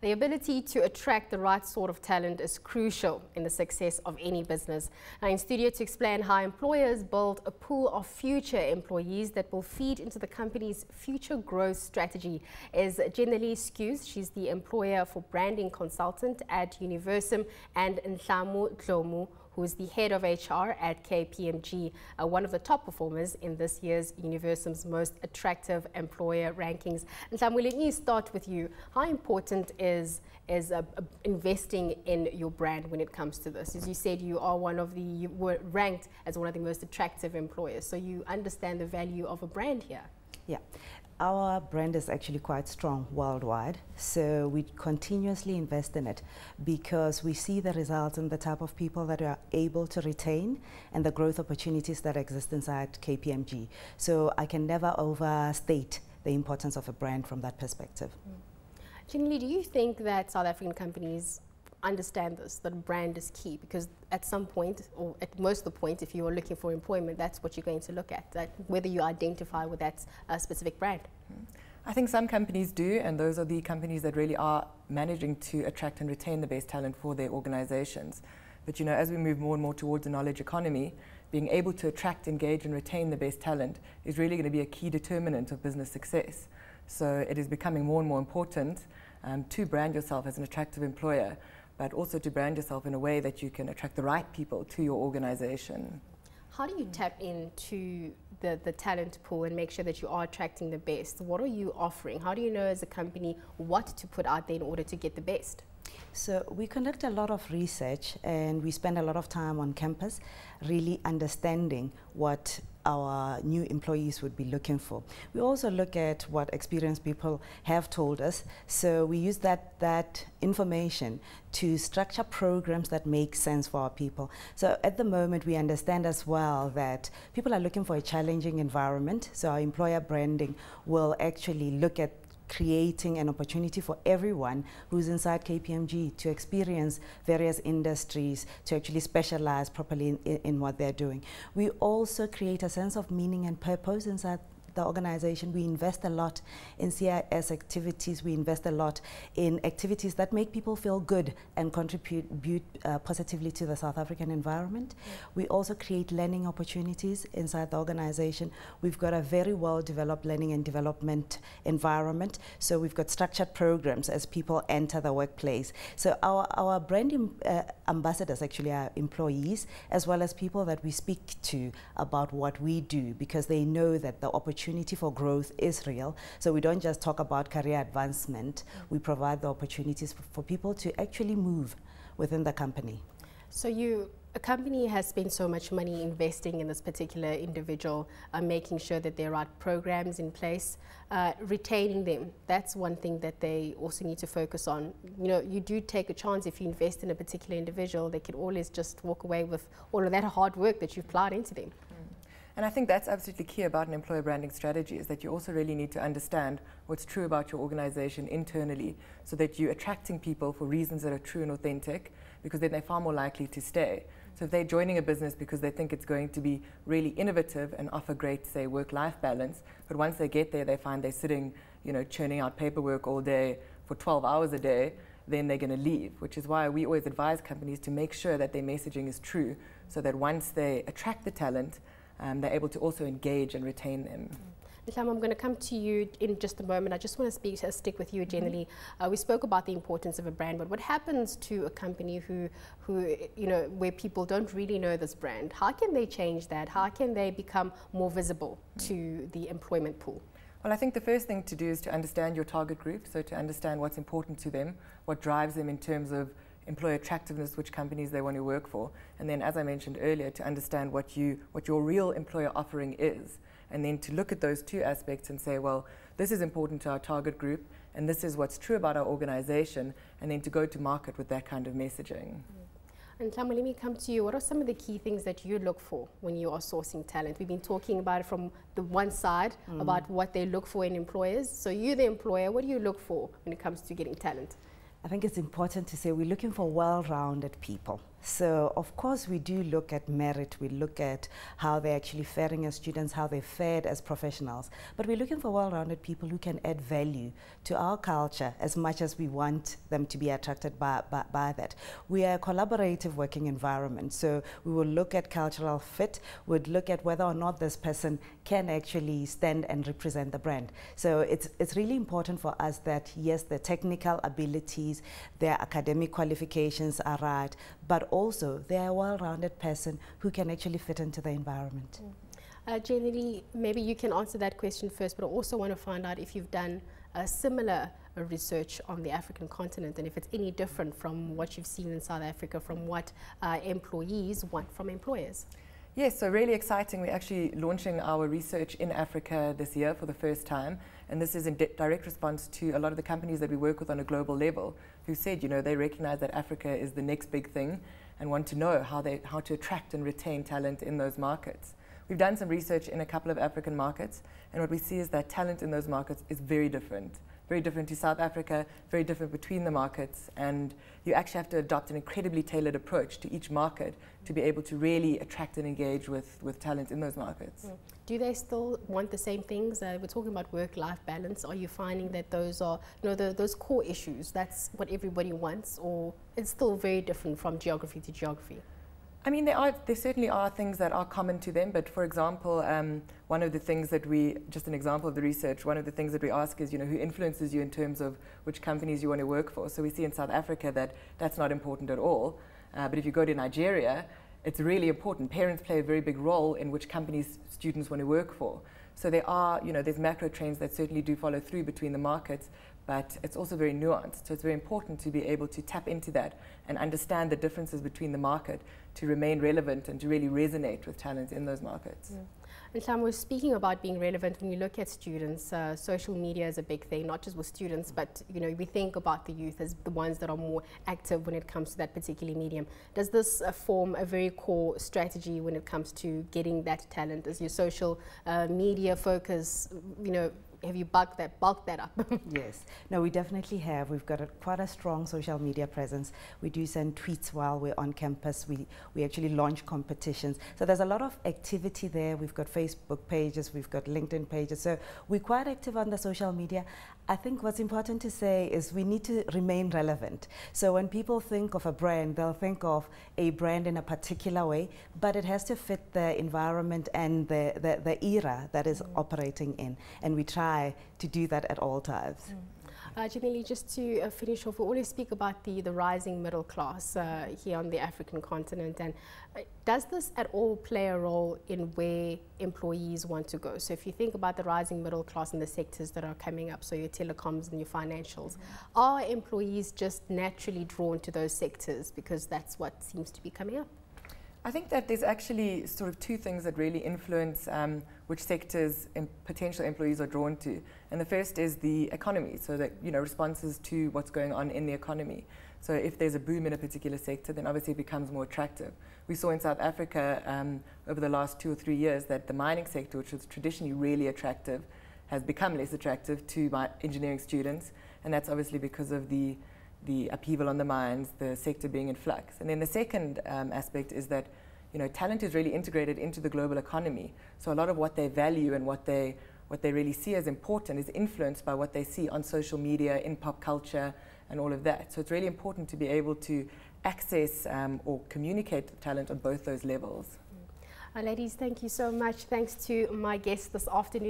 The ability to attract the right sort of talent is crucial in the success of any business. Now, in studio to explain how employers build a pool of future employees that will feed into the company's future growth strategy is Jenali Skuse. She's the employer for branding consultant at Universum, and Nhlamu Dlomu, who is the head of HR at KPMG, one of the top performers in this year's Universum's Most Attractive Employer rankings. Nhlamu, let me start with you. How important is investing in your brand when it comes to this? As you said, you were ranked as one of the most attractive employers, so you understand the value of a brand here. Yeah. Our brand is actually quite strong worldwide, so we continuously invest in it because we see the results and the type of people that we are able to retain and the growth opportunities that exist inside KPMG. So I can never overstate the importance of a brand from that perspective. Jenali, do you think that South African companies understand this, that brand is key? Because at some point, or at most of the point, if you are looking for employment, that's what you're going to look at, that whether you identify with that specific brand. I think some companies do, and those are the companies that really are managing to attract and retain the best talent for their organizations. But you know, as we move more and more towards a knowledge economy, being able to attract, engage and retain the best talent is really going to be a key determinant of business success. So it is becoming more and more important to brand yourself as an attractive employer, but also to brand yourself in a way that you can attract the right people to your organization. How do you tap into the talent pool and make sure that you are attracting the best? What are you offering? How do you know as a company what to put out there in order to get the best? So we conduct a lot of research and we spend a lot of time on campus really understanding what our new employees would be looking for. We also look at what experienced people have told us, so we use that information to structure programs that make sense for our people. So at the moment we understand as well that people are looking for a challenging environment, so our employer branding will actually look at creating an opportunity for everyone who's inside KPMG to experience various industries, to actually specialize properly in what they're doing. We also create a sense of meaning and purpose inside the organization. We invest a lot in CIS activities. We invest a lot in activities that make people feel good and contribute positively to the South African environment. We also create learning opportunities inside the organization. We've got a very well-developed learning and development environment. So we've got structured programs as people enter the workplace. So our brand ambassadors actually are employees, as well as people that we speak to about what we do, because they know that the opportunity for growth is real. So we don't just talk about career advancement, we provide the opportunities for people to actually move within the company. So a company has spent so much money investing in this particular individual, making sure that there are programs in place, retaining them. That's one thing that they also need to focus on. You know, you do take a chance if you invest in a particular individual, they can always just walk away with all of that hard work that you've plowed into them. And I think that's absolutely key about an employer branding strategy, is that you also really need to understand what's true about your organization internally, so that you're attracting people for reasons that are true and authentic, because then they're far more likely to stay. So if they're joining a business because they think it's going to be really innovative and offer great, say, work-life balance, but once they get there, they find they're sitting, you know, churning out paperwork all day for 12 hours a day, then they're going to leave, which is why we always advise companies to make sure that their messaging is true, so that once they attract the talent, they're able to also engage and retain them. Nhlamu, I'm going to come to you in just a moment. I just want to stick with you, Jenali. We spoke about the importance of a brand, but what happens to a company who you know, where people don't really know this brand? How can they change that? How can they become more visible to the employment pool? Well, I think the first thing to do is to understand your target group, so to understand what's important to them, what drives them in terms of employer attractiveness, which companies they want to work for, and then, as I mentioned earlier, to understand what your real employer offering is, and then to look at those two aspects and say, well, this is important to our target group, and this is what's true about our organization, and then to go to market with that kind of messaging. And Nhlamu, let me come to you. What are some of the key things that you look for when you are sourcing talent? We've been talking about it from the one side, about what they look for in employers. So you're the employer, what do you look for when it comes to getting talent? I think it's important to say we're looking for well-rounded people. So, of course, we do look at merit. We look at how they're actually faring as students, how they fared as professionals. But we're looking for well-rounded people who can add value to our culture as much as we want them to be attracted by that. We are a collaborative working environment. So we will look at cultural fit. We'd look at whether or not this person can actually stand and represent the brand. So it's really important for us that, yes, the technical abilities, their academic qualifications are right, but also they're a well-rounded person who can actually fit into the environment. Jenali, maybe you can answer that question first, but I also want to find out if you've done similar research on the African continent and if it's any different from what you've seen in South Africa, from what employees want from employers. Yes, so really exciting. We're actually launching our research in Africa this year for the first time. And this is in direct response to a lot of the companies that we work with on a global level who said, you know, they recognize that Africa is the next big thing and want to know how to attract and retain talent in those markets. We've done some research in a couple of African markets, and what we see is that talent in those markets is very different to South Africa, very different between the markets, and you actually have to adopt an incredibly tailored approach to each market to be able to really attract and engage with talent in those markets. Do they still want the same things? We're talking about work-life balance. Are you finding that those are, those core issues, that's what everybody wants, or it's still very different from geography to geography? I mean, there certainly are things that are common to them, but for example, one of the things that just an example of the research, one of the things that we ask is, who influences you in terms of which companies you want to work for. So we see in South Africa that that's not important at all. But if you go to Nigeria, it's really important. Parents play a very big role in which companies students want to work for. So there are, there's macro trends that certainly do follow through between the markets, but it's also very nuanced. So it's very important to be able to tap into that and understand the differences between the market to remain relevant and to really resonate with talent in those markets. And Nhlamu, speaking about being relevant, when you look at students, social media is a big thing, not just with students, but we think about the youth as the ones that are more active when it comes to that particular medium. Does this form a very core strategy when it comes to getting that talent? Is your social media focus, have you bulked that up? Yes. No, we definitely have. We've got quite a strong social media presence. We do send tweets while we're on campus. We actually launch competitions. So there's a lot of activity there. We've got Facebook pages, we've got LinkedIn pages. So we're quite active on the social media. I think what's important to say is we need to remain relevant. So when people think of a brand, they'll think of a brand in a particular way, but it has to fit the environment and the era that is operating in. And we try to do that at all times. Jenali, just to finish off, we always speak about the rising middle class here on the African continent, and does this at all play a role in where employees want to go? So if you think about the rising middle class and the sectors that are coming up, so your telecoms and your financials, are employees just naturally drawn to those sectors because that's what seems to be coming up? I think that there's actually sort of two things that really influence which sectors potential employees are drawn to. And the first is the economy, so that, responses to what's going on in the economy. So if there's a boom in a particular sector, then obviously it becomes more attractive. We saw in South Africa over the last 2 or 3 years that the mining sector, which was traditionally really attractive, has become less attractive to engineering students. And that's obviously because of the upheaval on the mines, the sector being in flux. And then the second aspect is that talent is really integrated into the global economy. So a lot of what they value and what they really see as important is influenced by what they see on social media, in pop culture, and all of that. So it's really important to be able to access or communicate talent on both those levels. Ladies, thank you so much. Thanks to my guests this afternoon.